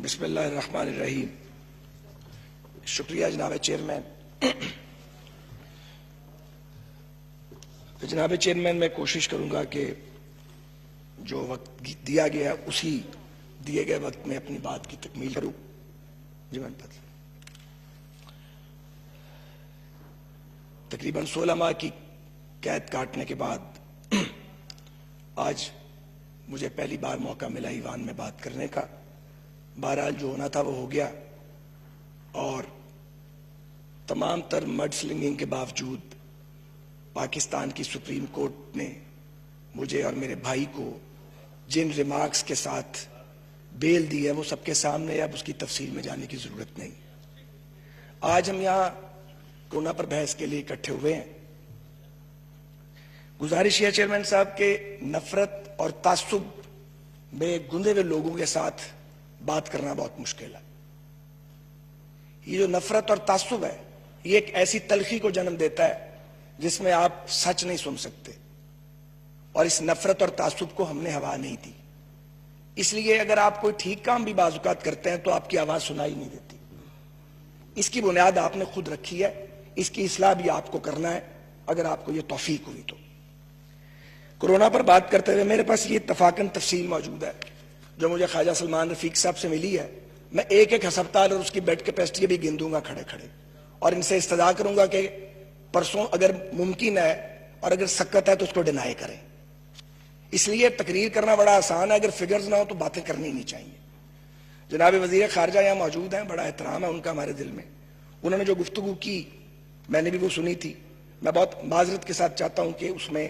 بسم اللہ الرحمن الرحیم۔ شکریہ جناب چیئرمین۔ جناب چیئرمین، میں کوشش کروں گا کہ جو وقت دیا گیا اسی دیے گئے وقت میں اپنی بات کی تکمیل کروں۔ جی میں تقریباً 16 ماہ کی قید کاٹنے کے بعد آج مجھے پہلی بار موقع ملا ایوان میں بات کرنے کا۔ بہرحال جو ہونا تھا وہ ہو گیا، اور تمام تر مڈ سلنگنگ کے باوجود پاکستان کی سپریم کورٹ نے مجھے اور میرے بھائی کو جن ریمارکس کے ساتھ بیل دی ہے وہ سب کے سامنے ہے، اب اس کی تفصیل میں جانے کی ضرورت نہیں۔ آج ہم یہاں کورونا پر بحث کے لیے اکٹھے ہوئے ہیں۔ گزارش ہے چیئرمین صاحب کہ نفرت اور تعصب میں گندے ہوئے لوگوں کے ساتھ بات کرنا بہت مشکل ہے۔ یہ جو نفرت اور تعصب ہے یہ ایک ایسی تلخی کو جنم دیتا ہے جس میں آپ سچ نہیں سن سکتے، اور اس نفرت اور تعصب کو ہم نے ہوا نہیں دی۔ اس لیے اگر آپ کوئی ٹھیک کام بھی بعض اوقات کرتے ہیں تو آپ کی آواز سنائی نہیں دیتی۔ اس کی بنیاد آپ نے خود رکھی ہے، اس کی اصلاح بھی آپ کو کرنا ہے اگر آپ کو یہ توفیق ہوئی تو۔ کورونا پر بات کرتے ہوئے میرے پاس یہ اتفاقاً تفصیل موجود ہے جو مجھے خواجہ سلمان رفیق صاحب سے ملی ہے۔ میں ایک ایک ہسپتال اور اس کی بیڈ کیپیسٹی بھی گن دوں گا کھڑے کھڑے، اور ان سے استدعا کروں گا کہ پرسوں اگر ممکن ہے اور اگر سکت ہے تو اس کو ڈینائی کریں۔ اس لیے تقریر کرنا بڑا آسان ہے، اگر فگرز نہ ہو تو باتیں کرنی نہیں چاہیے۔ جناب وزیر خارجہ یہاں موجود ہیں، بڑا احترام ہے ان کا ہمارے دل میں۔ انہوں نے جو گفتگو کی میں نے بھی وہ سنی تھی۔ میں بہت معذرت کے ساتھ چاہتا ہوں کہ اس میں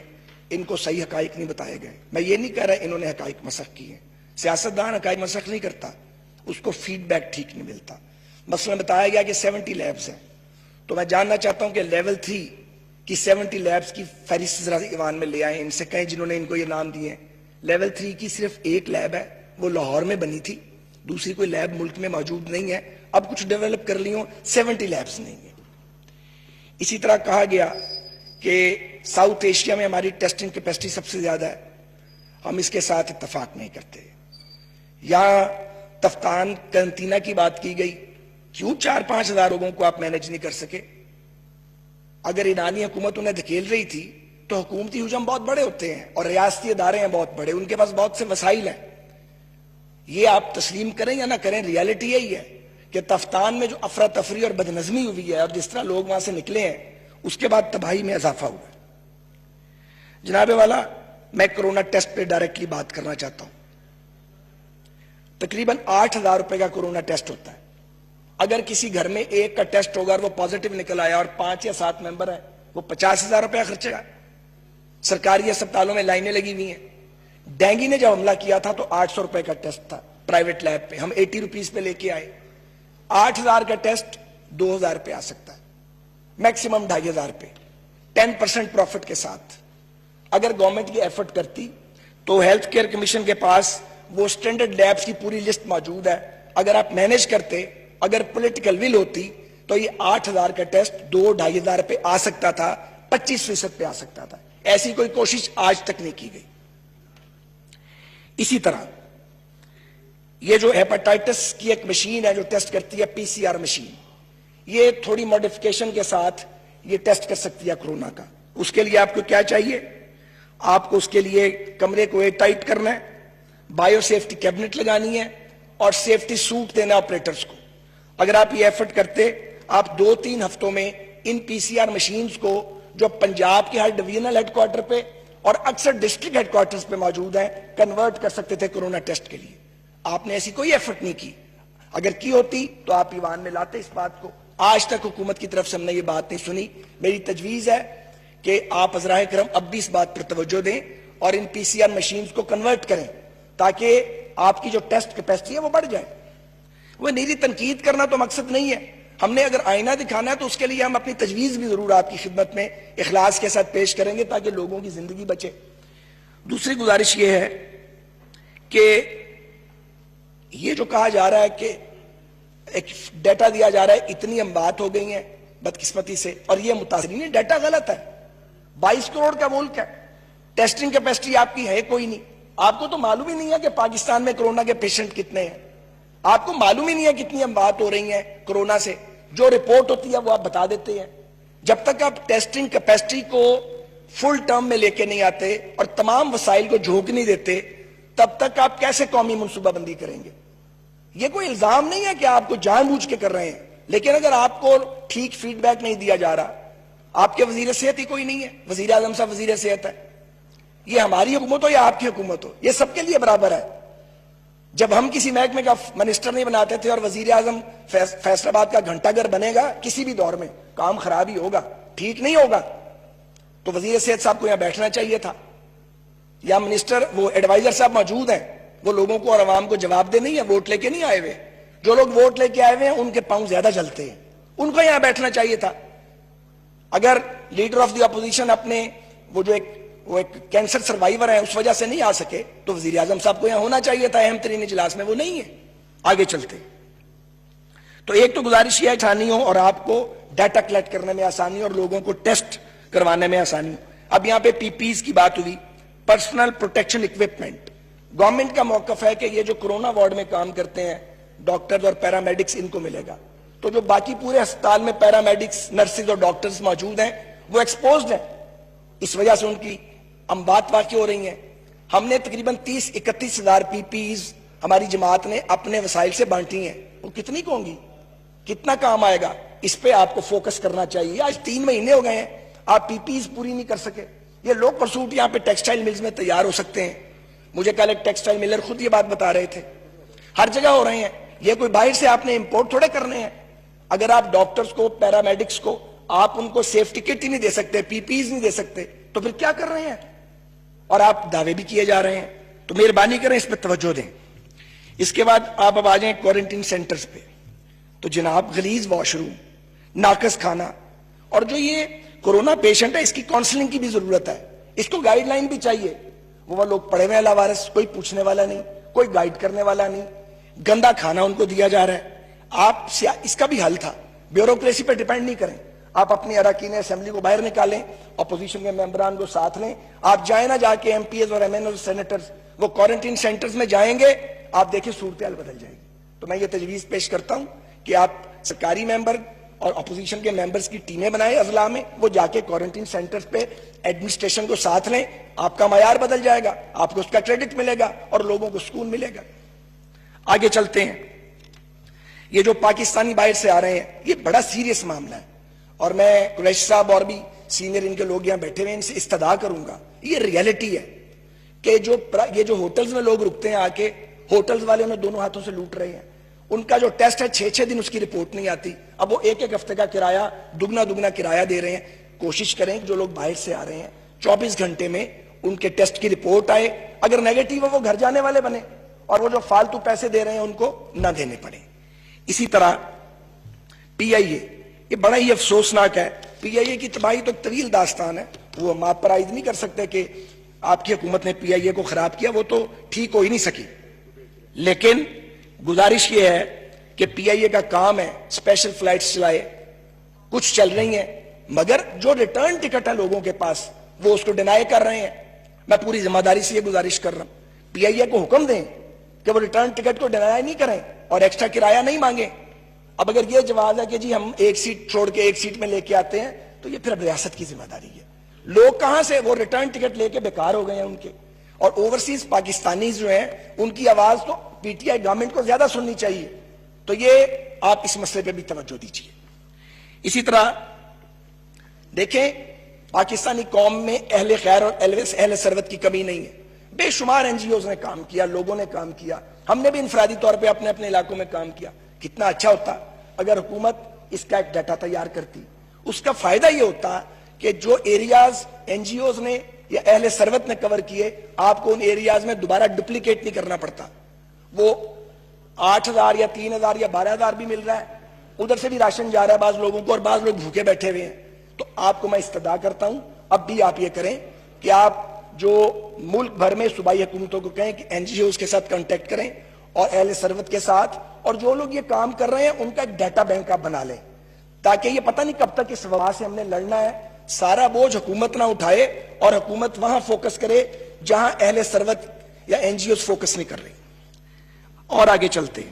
ان کو صحیح حقائق نہیں بتائے گئے۔ میں یہ نہیں کہہ رہا انہوں نے حقائق مسخ کی ہیں، سیاستدان حقائق مسخ نہیں کرتا، اس کو فیڈ بیک ٹھیک نہیں ملتا۔ مثلا بتایا گیا کہ 70 لیبز ہیں، تو میں جاننا چاہتا ہوں کہ لیول 3 کی 70 لیبز کی فہرست ذرا ایوان میں لے آئیں، ان سے کہیں جنہوں نے ان کو یہ نام دیے ہیں۔ لیول 3 کی صرف ایک لیب ہے، وہ لاہور میں بنی تھی، دوسری کوئی لیب ملک میں موجود نہیں ہے۔ اب کچھ ڈیولپ کر لی ہوں، 70 لیبز نہیں ہیں۔ اسی طرح کہا گیا کہ ساؤتھ ایشیا میں ہماری ٹیسٹنگ کیپیسٹی سب سے زیادہ ہے، ہم اس کے ساتھ اتفاق نہیں کرتے۔ یہاں تفتان قرنطینہ کی بات کی گئی، کیوں 4-5 ہزار لوگوں کو آپ مینج نہیں کر سکے؟ اگر ایرانی حکومت انہیں دھکیل رہی تھی تو حکومتی حجم بہت بڑے ہوتے ہیں اور ریاستی ادارے ہیں بہت بڑے، ان کے پاس بہت سے وسائل ہیں۔ یہ آپ تسلیم کریں یا نہ کریں، ریالٹی یہی ہے کہ تفتان میں جو افراتفری اور بدنظمی ہوئی ہے اور جس طرح لوگ وہاں سے نکلے ہیں اس کے بعد تباہی میں اضافہ ہوا ہے۔ جناب والا، میں کرونا ٹیسٹ پہ ڈائریکٹلی بات کرنا چاہتا ہوں۔ تقریباً 8,000 روپے کا کرونا ٹیسٹ ہوتا ہے۔ اگر کسی گھر میں ایک کا ٹیسٹ ہوگا اور وہ پازیٹیو نکل آیا اور 5 یا 7 ممبر ہیں، وہ 50,000 روپے خرچے گا۔ سرکاری اسپتالوں میں لائنیں لگی ہوئی ہیں۔ ڈینگی نے جب حملہ کیا تھا تو 800 روپے کا ٹیسٹ تھا پرائیویٹ لیب پہ، ہم 80 روپیز پہ لے کے آئے۔ 8,000 کا ٹیسٹ 2,000 روپے آ سکتا ہے، میکسیمم 2,500 روپے، 10% پروفٹ کے ساتھ۔ اگر گورنمنٹ یہ ایفرٹ کرتی تو ہیلتھ کیئر کمیشن کے پاس وہ سٹینڈرڈ لیبز کی پوری لسٹ موجود ہے، اگر آپ مینج کرتے، اگر پولیٹیکل ول ہوتی تو یہ 8,000 کا ٹیسٹ 2,000-2,500 روپے آ سکتا تھا، 25% پہ آ سکتا تھا۔ ایسی کوئی کوشش آج تک نہیں کی گئی۔ اسی طرح یہ جو ہیپاٹائٹس کی ایک مشین ہے جو ٹیسٹ کرتی ہے، PCR مشین، یہ تھوڑی ماڈیفکیشن کے ساتھ یہ ٹیسٹ کر سکتی ہے کورونا کا۔ اس کے لیے آپ کو کیا چاہیے؟ آپ کو اس کے لیے کمرے کو ایئر ٹائٹ کرنا ہے، بایو سیفٹی کیبنٹ لگانی ہے اور سیفٹی سوٹ دینا آپریٹرز کو۔ اگر آپ یہ ایفرٹ کرتے، آپ 2-3 ہفتوں میں ان PCR مشینز کو جو پنجاب کے ہر ڈویژنل ہیڈ کوارٹر پہ اور اکثر ڈسٹرکٹ ہیڈ کوارٹرز پہ موجود ہیں کنورٹ کر سکتے تھے کورونا ٹیسٹ کے لیے۔ آپ نے ایسی کوئی ایفرٹ نہیں کی۔ اگر کی ہوتی تو آپ ایوان میں لاتے اس بات کو۔ آج تک حکومت کی طرف سے ہم نے یہ بات نہیں سنی۔ میری تجویز ہے کہ آپ حضرائے کرم اب بھی اس بات پر توجہ دیں اور ان PCR مشینز کو کنورٹ کریں تاکہ آپ کی جو ٹیسٹ کیپیسٹی ہے وہ بڑھ جائے۔ وہ نیری تنقید کرنا تو مقصد نہیں ہے، ہم نے اگر آئینہ دکھانا ہے تو اس کے لیے ہم اپنی تجویز بھی ضرور آپ کی خدمت میں اخلاص کے ساتھ پیش کریں گے تاکہ لوگوں کی زندگی بچے۔ دوسری گزارش یہ ہے کہ یہ جو کہا جا رہا ہے کہ ایک ڈیٹا دیا جا رہا ہے اتنی اموات ہو گئی ہیں بدقسمتی سے، اور یہ متاثرین ہے، ڈیٹا غلط ہے۔ 22 کروڑ کا ملک ہے، ٹیسٹنگ کیپیسٹی آپ کی ہے کوئی نہیں۔ آپ کو تو معلوم ہی نہیں ہے کہ پاکستان میں کرونا کے پیشنٹ کتنے ہیں۔ آپ کو معلوم ہی نہیں ہے کتنی اموات ہو رہی ہیں کورونا سے, جو رپورٹ ہوتی ہے وہ آپ بتا دیتے ہیں. جب تک آپ ٹیسٹنگ کیپیسٹی کو فل ٹرم میں لے کے نہیں آتے اور تمام وسائل کو جھونک نہیں دیتے, تب تک آپ کیسے قومی منصوبہ بندی کریں گے؟ یہ کوئی الزام نہیں ہے کہ آپ کو جان بوجھ کے کر رہے ہیں, لیکن اگر آپ کو ٹھیک فیڈ بیک نہیں دیا جا رہا, آپ کے وزیر صحت ہی کوئی نہیں ہے, وزیر اعظم صاحب وزیر صحت ہے, یہ ہماری حکومت ہو یا آپ کی حکومت ہو, یہ سب کے لیے برابر ہے. جب ہم کسی محکمے کا منسٹر نہیں بناتے تھے اور وزیر اعظم فیصل آباد کا گھنٹہ گھر بنے گا, کسی بھی دور میں کام خراب ہی ہوگا, ٹھیک نہیں ہوگا, تو وزیر صحت صاحب کو یہاں بیٹھنا چاہیے تھا. یا منسٹر وہ ایڈوائزر صاحب موجود ہیں, وہ لوگوں کو اور عوام کو جواب دے نہیں ہے, ووٹ لے کے نہیں آئے ہوئے. جو لوگ ووٹ لے کے آئے ہوئے ہیں ان کے پاؤں زیادہ جلتے ہیں, ان کو یہاں بیٹھنا چاہیے تھا. اگر لیڈر آف دی اپوزیشن اپنے وہ ایک کینسر سروائیور ہے اس وجہ سے نہیں آ سکے, تو وزیر اعظم صاحب کو یہاں ہونا چاہیے تھا اہم ترین اجلاس میں, وہ نہیں ہے. آگے چلتے تو ایک تو گزارش یہ آسانی ہو اور آپ کو ڈیٹا کلیکٹ کرنے میں آسانی اور لوگوں کو ٹیسٹ کروانے میں آسانی. اب یہاں پہ پی پیز کی بات ہوئی, پرسنل پروٹیکشن اکوپمنٹ. گورنمنٹ کا موقف ہے کہ یہ جو کورونا وارڈ میں کام کرتے ہیں ڈاکٹرز اور پیرامیڈکس, ان کو ملے گا. تو جو باقی پورے ہسپتال میں پیرامیڈکس, نرسز اور ڈاکٹرز موجود ہیں وہ ایکسپوزڈ ہیں, اس وجہ سے ان کی اموات واقع ہو رہی ہیں. ہم نے تقریباً 30-31 ہزار پی پیز ہماری جماعت نے اپنے وسائل سے بانٹی ہیں. وہ کتنی کو ہوں گی, کتنا کام آئے گا, اس پہ آپ کو فوکس کرنا چاہیے. آج 3 مہینے ہو گئے ہیں, آپ پی پیز پوری نہیں کر سکے. یہ لوکل سوٹ یہاں پہ ٹیکسٹائل ملز میں تیار ہو سکتے ہیں. مجھے کل ایک ٹیکسٹائل ملر خود یہ بات بتا رہے تھے, ہر جگہ ہو رہے ہیں. یہ کوئی باہر سے آپ نے امپورٹ تھوڑے کرنے ہیں. اگر آپ ڈاکٹرز کو, پیرامیڈکس کو, آپ ان کو سیفٹی کٹ ہی نہیں دے سکتے, پی پیز نہیں دے سکتے, تو پھر کیا کر رہے ہیں؟ اور آپ دعوے بھی کیے جا رہے ہیں. تو مہربانی کریں اس پہ توجہ دیں. اس کے بعد آپ اب آ جائیں کوارنٹین سینٹرز پہ. تو جناب غلیظ واش روم, ناقص کھانا, اور جو یہ کورونا پیشنٹ ہے اس کی کاؤنسلنگ کی بھی ضرورت ہے. اس کو گائیڈ لائن بھی چاہیے. وہ لوگ پڑے ہوئے ہیں لاوارث, کوئی پوچھنے والا نہیں, کوئی گائیڈ کرنے والا نہیں, گندا کھانا ان کو دیا جا رہا ہے. آپ اس کا بھی حل تھا, بیوروکریسی پہ ڈیپینڈ نہیں کریں. آپ اپنی اراکین اسمبلی کو باہر نکالیں, اپوزیشن کے ممبران کو ساتھ لیں, آپ جائیں نہ جا کے ایم پی ایز اور ایم این اور سینیٹرز وہ کوارنٹین سینٹرز میں جائیں گے, آپ دیکھیں صورتحال بدل جائے گی. تو میں یہ تجویز پیش کرتا ہوں کہ آپ سرکاری ممبر اور اپوزیشن کے ممبرز کی ٹیمیں بنائیں اضلاع میں, وہ جا کے کوارنٹین سینٹرز پہ ایڈمنسٹریشن کو ساتھ لیں. آپ کا معیار بدل جائے گا, آپ کو اس کا کریڈٹ ملے گا اور لوگوں کو سکون ملے گا. آگے چلتے ہیں. یہ جو پاکستانی باہر سے آ رہے ہیں یہ بڑا سیریس معاملہ ہے, اور میں قریشی صاحب اور بھی سینئر ان کے لوگ یہاں بیٹھے ہوئے, ان سے استدعا کروں گا. یہ ریئلٹی ہے کہ یہ جو ہوٹلز میں لوگ رکتے ہیں آ کے, ہوٹلز والے انہیں دونوں ہاتھوں سے لوٹ رہے ہیں. ان کا جو ٹیسٹ ہے 6 دن اس کی رپورٹ نہیں آتی. اب وہ ایک ہفتے کا کرایہ دگنا کرایہ دے رہے ہیں. کوشش کریں کہ جو لوگ باہر سے آ رہے ہیں 24 گھنٹے میں ان کے ٹیسٹ کی رپورٹ آئے. اگر نیگیٹو ہے وہ گھر جانے والے بنے, اور وہ جو فالتو پیسے دے رہے ہیں ان کو نہ دینے پڑے. اسی طرح پی آئی اے, یہ بڑا ہی افسوسناک ہے. پی آئی اے کی تباہی تو طویل داستان ہے, وہ ہم آپ پر عائد نہیں کر سکتے کہ آپ کی حکومت نے پی آئی اے کو خراب کیا, وہ تو ٹھیک ہو ہی نہیں سکی. لیکن گزارش یہ ہے کہ پی آئی اے کا کام ہے اسپیشل فلائٹس چلائے, کچھ چل رہی ہیں, مگر جو ریٹرن ٹکٹ ہے لوگوں کے پاس وہ اس کو ڈینائی کر رہے ہیں. میں پوری ذمہ داری سے یہ گزارش کر رہا ہوں, پی آئی اے کو حکم دیں کہ وہ ریٹرن ٹکٹ کو ڈینائی نہیں کریں اور ایکسٹرا کرایہ نہیں مانگیں. اب اگر یہ جواز ہے کہ جی ہم ایک سیٹ چھوڑ کے ایک سیٹ میں لے کے آتے ہیں, تو یہ پھر اب ریاست کی ذمہ داری ہے. لوگ کہاں سے وہ ریٹرن ٹکٹ لے کے بیکار ہو گئے ہیں ان کے, اور اوورسیز پاکستانیز جو ہیں ان کی آواز تو پی ٹی آئی گورنمنٹ کو زیادہ سننی چاہیے. تو یہ آپ اس مسئلے پہ بھی توجہ دیجیے. اسی طرح دیکھیں پاکستانی قوم میں اہل خیر اور اہل ثروت کی کمی نہیں ہے. بے شمار این جی اوز نے کام کیا, لوگوں نے کام کیا, ہم نے بھی انفرادی طور پہ اپنے اپنے علاقوں میں کام کیا. کتنا اچھا ہوتا اگر حکومت اس کا ایک ڈیٹا تیار کرتی. اس کا فائدہ یہ ہوتا کہ جو ایریاز این جی اوز نے یا اہل ثروت نے کور کیے, آپ کو ان ایریاز میں دوبارہ ڈپلیکیٹ نہیں کرنا پڑتا. وہ 8,000 یا 3,000 یا 12,000 بھی مل رہا ہے, ادھر سے بھی راشن جا رہا ہے بعض لوگوں کو, اور بعض لوگ بھوکے بیٹھے ہوئے ہیں. تو آپ کو میں استدعا کرتا ہوں اب بھی آپ یہ کریں کہ آپ جو ملک بھر میں صوبائی حکومتوں کو کہیں کہ این جی اوز کے ساتھ کانٹیکٹ کریں اور اہل ثروت کے ساتھ, اور جو لوگ یہ کام کر رہے ہیں ان کا ایک ڈیٹا بینک آپ بنا لیں, تاکہ یہ پتہ نہیں کب تک اس وبا سے ہم نے لڑنا ہے. سارا بوجھ حکومت نہ اٹھائے اور حکومت وہاں فوکس کرے جہاں اہل ثروت یا این جی اوز فوکس نہیں کر رہی. اور آگے چلتے ہیں.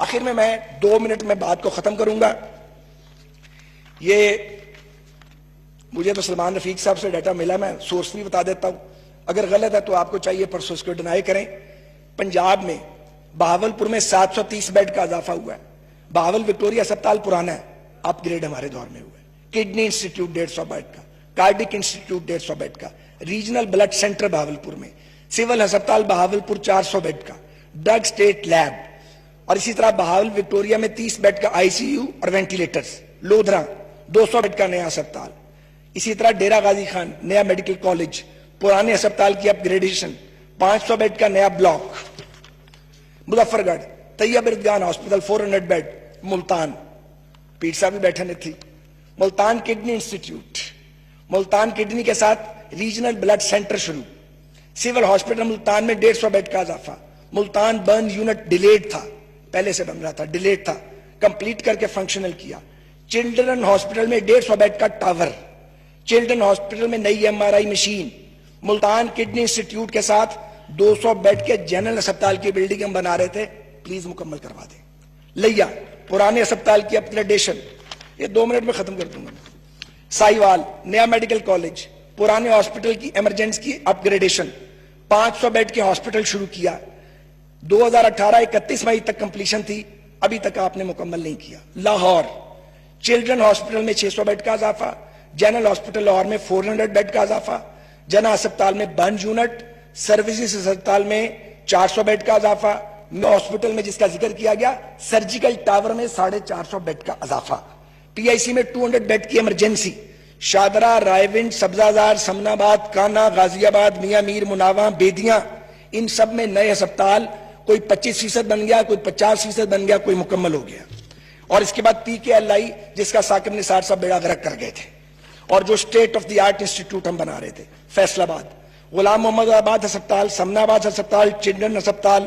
آخر میں 2 منٹ میں بات کو ختم کروں گا. یہ مجھے تو سلمان رفیق صاحب سے ڈیٹا ملا, میں سورس بھی بتا دیتا ہوں, اگر غلط ہے تو آپ کو چاہیے پرسوں اس کو ڈینائی کریں. پنجاب میں بہاولپور میں 730 بیڈ کا اضافہ ہوا ہے. بہاول وکٹوریا اسپتال پرانا ہے, اپ گریڈ ہمارے دور میں ہوا ہے. کڈنی انسٹیٹیوٹ 150 بیڈ کا, کارڈک انسٹیٹیوٹ 150 بیڈ کا, ریجنل بلڈ سینٹر بہاولپور میں, سول ہسپتال بہاولپور 400 بیڈ کا, ڈرگ اسٹیٹ لیب, اور اسی طرح بہاول وکٹوریا میں 30 بیڈ کا آئی سی یو اور وینٹیلیٹرز. لودھرا 200 بیڈ کا نیا ہسپتال. اسی طرح ڈیرہ غازی خان نیا میڈیکل کالج, پرانے ہسپتال کی اپ گریڈیشن, 500 بیڈ کا نیا block. Muzaffargarh Tayyip Erdogan hospital 400 bed. Multan پیر صاحب بھی بیٹھے نے تھی. Multan kidney institute, Multan kidney کے ساتھ ریجنل بلڈ سینٹر شروع. سول ہاسپٹل ملتان میں 150 بیڈ کا اضافہ. ملتان برن یونٹ ڈیلیڈ تھا, پہلے سے بن رہا تھا, ڈیلیڈ تھا, کمپلیٹ کر کے فنکشنل کیا. چلڈرن ہاسپٹل میں 150 بیڈ کا ٹاور. چلڈرن ہاسپٹل میں نئی MRI machine. Multan kidney institute کے ساتھ 200 بیڈ کے جنرل اسپتال کی بلڈنگ ہم بنا رہے تھے, پلیز مکمل کروا دیں. لیا پرانے اسپتال کی اپ گریڈیشن, یہ 2 منٹ میں ختم کر دوں گا. سائیوال نیا میڈیکل کالج, پرانے ہاسپٹل کی ایمرجنسی کی اپ گریڈیشن, 500 بیڈ کے ہاسپٹل شروع کیا. 2018 31 مئی تک کمپلیشن تھی, ابھی تک آپ نے مکمل نہیں کیا. لاہور چلڈرن ہاسپٹل میں 600 بیڈ کا اضافہ, جنرل ہاسپٹل لاہور میں 400 بیڈ کا اضافہ, جنا ہسپتال میں برن یونٹ, سروسز ہسپتال میں 400 بیڈ کا اضافہ. ہاسپٹل میں جس کا ذکر کیا گیا سرجیکل ٹاور میں 450 بیڈ کا اضافہ. PIC میں 200 بیڈ کی ایمرجنسی. شادرہ, رائے ونڈ, سبزہ سمن آباد, کانا, غازی آباد, میاں میر, مناواں, بیدیاں, ان سب میں نئے ہسپتال, کوئی 25% بن گیا, کوئی 50% بن گیا, کوئی مکمل ہو گیا. اور اس کے بعد PKLI جس کا ثاقب نثار صاحب بیڑا غرق کر گئے تھے, اور جو state of the art institute ہم بنا رہے تھے. فیصل آباد, غلام محمد آباد ہسپتال, سمن آباد ہسپتال, چلڈرن ہسپتال,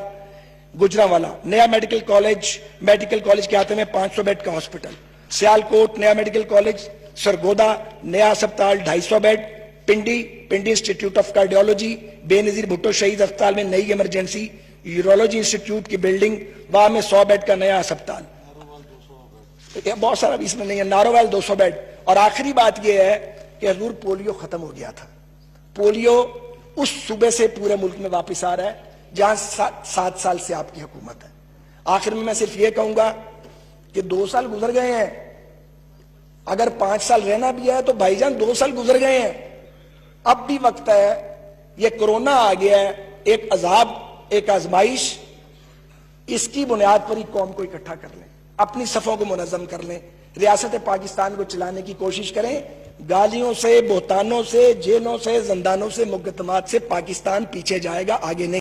گجرانوالا نیا میڈیکل کالج کے ہاتھے میں 500 بیڈ کا ہاسپٹل. سیالکوٹ نیا میڈیکل کالج, سرگودا نیا ہسپتال 250 bed. Pindi institute of cardiology, Benazir Bhutto شہید ہسپتال میں نئی ایمرجنسی. یورولوجی انسٹیٹیوٹ کی بلڈنگ, وہاں میں 100 بیڈ کا نیا ہسپتال. بہت سارا بھی اس میں نہیں ہے. ناروویل 200 بیڈ. اور آخری بات یہ ہے کہ حضور پولیو ختم ہو گیا تھا. پولیو اس صوبے سے پورے ملک میں واپس آ رہا ہے جہاں 7 سال سے آپ کی حکومت ہے. آخر میں صرف یہ کہوں گا کہ 2 سال گزر گئے ہیں, اگر 5 سال رہنا بھی ہے تو بھائی جان 2 سال گزر گئے ہیں, اب بھی وقت ہے. یہ کورونا آ گیا ہے, ایک عذاب, ایک آزمائش, اس کی بنیاد پر ہی قوم کو اکٹھا کر لیں, اپنی صفوں کو منظم کر لیں, ریاست پاکستان کو چلانے کی کوشش کریں. گالیوں سے, بہتانوں سے, جیلوں سے, زندانوں سے, مقدمات سے پاکستان پیچھے جائے گا, آگے نہیں.